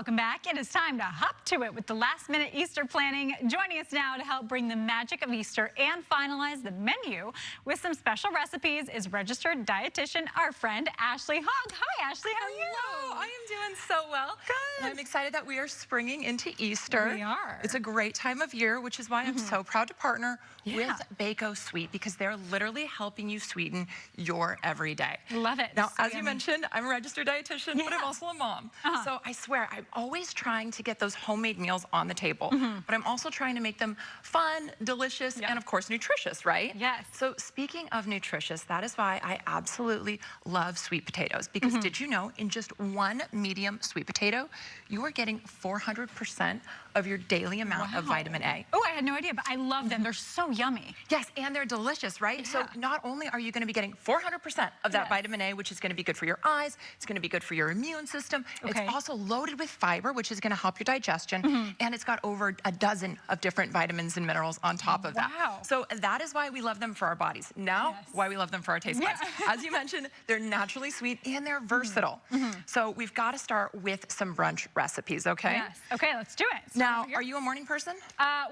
Welcome back. It is time to hop to it with the last-minute Easter planning. Joining us now to help bring the magic of Easter and finalize the menu with some special recipes is registered dietitian, our friend Ashley Hogg. Hi, Ashley. How are you? Hello. I am doing so well. Good. And I'm excited that we are springing into Easter. We are. It's a great time of year, which is why I'm so proud to partner with Bako Sweet, because they're literally helping you sweeten your everyday. Love it. Now, So as you mentioned, I'm a registered dietitian, but I'm also a mom. So I swear, I'm always trying to get those homemade meals on the table, but I'm also trying to make them fun, delicious, and of course, nutritious, right? Yes. So speaking of nutritious, that is why I absolutely love sweet potatoes, because did you know in just one medium sweet potato, you are getting 400% of your daily amount of vitamin A. Oh, I had no idea, but I love them. They're so yummy. Yes, and they're delicious, right? Yeah. So not only are you going to be getting 400% of that vitamin A, which is going to be good for your eyes, it's going to be good for your immune system. It's also loaded with fiber, which is going to help your digestion, and it's got over a dozen of different vitamins and minerals on top of that. So that is why we love them for our bodies. Now, why we love them for our taste buds. As you mentioned, they're naturally sweet and they're versatile. So we've got to start with some brunch recipes, okay? Yes. Okay, let's do it. Now, are you a morning person?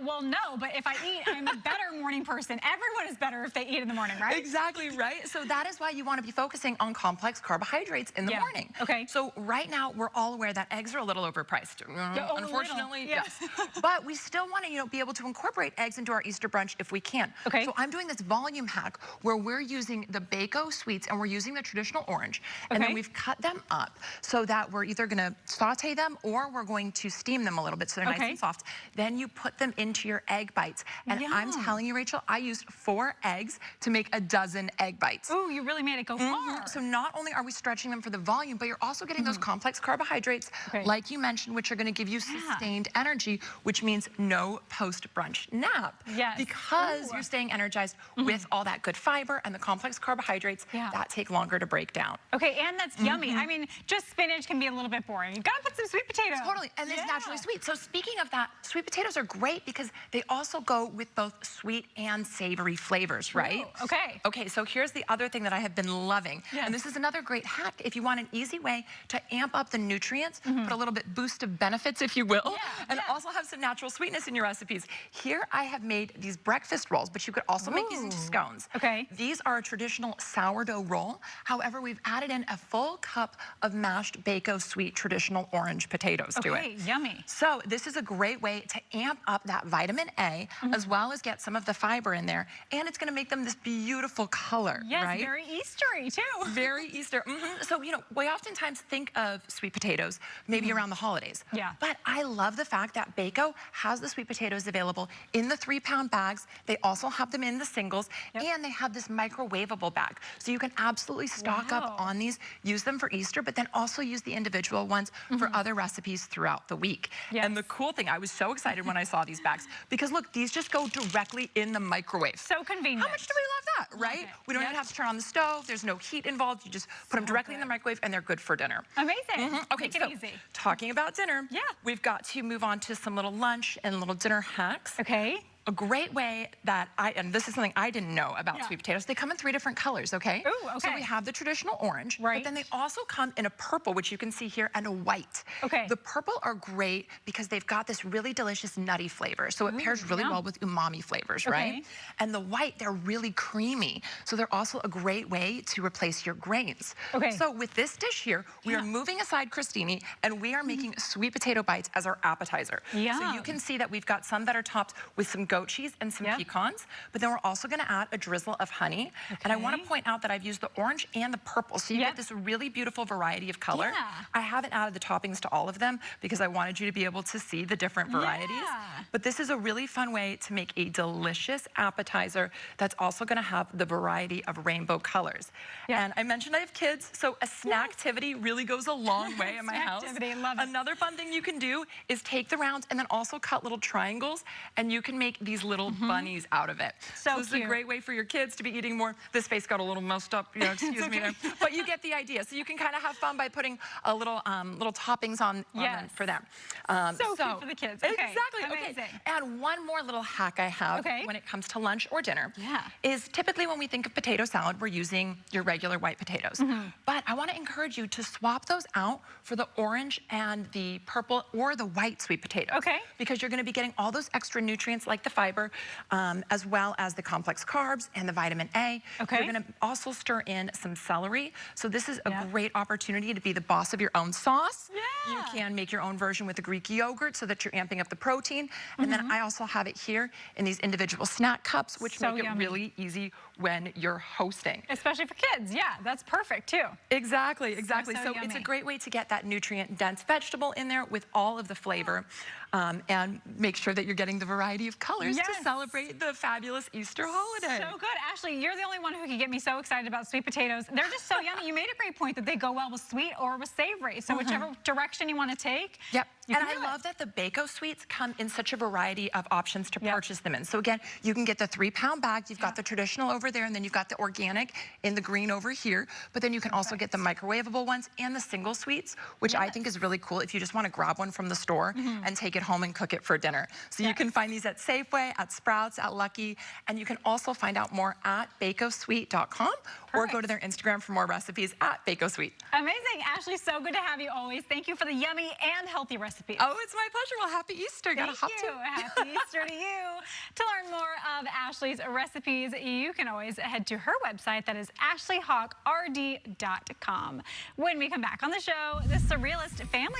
Well, no, but if I eat, I'm a better morning person. Everyone is better if they eat in the morning, right? Exactly, right? So that is why you want to be focusing on complex carbohydrates in the morning. Okay. So right now, we're all aware that eggs are a little overpriced. Unfortunately, yes. But we still want to, be able to incorporate eggs into our Easter brunch if we can. Okay. So I'm doing this volume hack where we're using the Bako sweets and we're using the traditional orange. And then we've cut them up so that we're either going to saute them or we're going to steam them a little bit so they're nice and soft. Then you put them into your egg bites. And I'm telling you, Rachel, I used 4 eggs to make a dozen egg bites. Ooh, you really made it go far. So not only are we stretching them for the volume, but you're also getting those complex carbohydrates, like you mentioned, which are going to give you sustained energy, which means no post-brunch nap. Yes. Because you're staying energized with all that good fiber and the complex carbohydrates that take longer to break down. Okay, and that's yummy. I mean, just spinach can be a little bit boring. You've got to put some sweet potatoes. Totally, and it's naturally sweet. So speaking of that, sweet potatoes are great because they also go with both sweet and savory flavors, right? Ooh, okay. Okay, so here's the other thing that I have been loving. And this is another great hack if you want an easy way to amp up the nutrients, put a little bit boost of benefits, if you will, and also have some natural sweetness in your recipes. Here I have made these breakfast rolls, but you could also make these into scones. Okay. These are a traditional sourdough roll. However, we've added in a full cup of mashed Bako sweet traditional orange potatoes to it. Okay, yummy. So this is a great way to amp up that vitamin A, as well as get some of the fiber in there. And it's going to make them this beautiful color, right? Very Eastery, too. Very Easter. So, we oftentimes think of sweet potatoes maybe around the holidays. Yeah. But I love the fact that Bako has the sweet potatoes available in the 3-pound bags. They also have them in the singles, and they have this microwavable bag. So you can absolutely stock up on these, use them for Easter, but then also use the individual ones for other recipes throughout the week. And the cool thing, I was so excited when I saw these bags, because look, these just go directly in the microwave. So convenient. How much do we love that, right? We don't even have to turn on the stove. There's no heat involved. You just put them directly in the microwave and they're good for dinner. Amazing. Okay, Make it easy. Talking about dinner, we've got to move on to some little lunch and little dinner hacks. Okay. A great way that and this is something I didn't know about sweet potatoes, they come in 3 different colors, okay? Ooh, okay. So we have the traditional orange, but then they also come in a purple, which you can see here, and a white. Okay. The purple are great because they've got this really delicious nutty flavor, so it pairs really well with umami flavors, right? And the white, they're really creamy, so they're also a great way to replace your grains. Okay. So with this dish here, we are moving aside crostini, and we are making sweet potato bites as our appetizer. So you can see that we've got some that are topped with some goat cheese and some pecans, but then we're also going to add a drizzle of honey. And I want to point out that I've used the orange and the purple, so you get this really beautiful variety of color. I haven't added the toppings to all of them because I wanted you to be able to see the different varieties. But this is a really fun way to make a delicious appetizer that's also going to have the variety of rainbow colors. And I mentioned I have kids, so a snacktivity really goes a long way in my house. Love it. Another fun thing you can do is take the rounds and then also cut little triangles, and you can make these little bunnies out of it. So this is cute. a great way for your kids to be eating more. This face got a little messed up, yeah, excuse me there. But you get the idea. So you can kind of have fun by putting a little little toppings on them for them. So cute for the kids. Okay. Exactly. Amazing. Okay. And one more little hack I have when it comes to lunch or dinner is typically when we think of potato salad, we're using your regular white potatoes. But I want to encourage you to swap those out for the orange and the purple or the white sweet potatoes. Okay. Because you're going to be getting all those extra nutrients like the fiber, as well as the complex carbs and the vitamin A. Okay. You're going to also stir in some celery. So this is a great opportunity to be the boss of your own sauce. Yeah. You can make your own version with the Greek yogurt so that you're amping up the protein. And then I also have it here in these individual snack cups, which make it really easy when you're hosting. Especially for kids. Yeah, that's perfect too. Exactly, exactly. So So it's a yummy. great way to get that nutrient-dense vegetable in there with all of the flavor, and make sure that you're getting the variety of colors to celebrate the fabulous Easter holiday. So good. Ashley, you're the only one who can get me so excited about sweet potatoes. They're just so yummy. You made a great point that they go well with sweet or with savory. So whichever direction you want to take. Yep. You And can I do it. love that the Bako sweets come in such a variety of options to purchase them in. So again, you can get the 3-pound bag. You've got the traditional over there, and then you've got the organic in the green over here. But then you can also get the microwavable ones and the single sweets, which I think is really cool if you just want to grab one from the store and take it home and cook it for dinner. So you can find these at Safeway, at Sprouts, at Lucky, and you can also find out more at bakosweet.com or go to their Instagram for more recipes at bakosweet. Amazing. Ashley, so good to have you always. Thank you for the yummy and healthy recipes. Oh, it's my pleasure. Well, happy Easter. Thank you. Happy Easter to you. To learn more of Ashley's recipes, you can always head to her website. That is ashleyhawkrd.com. When we come back on the show, the Surrealist family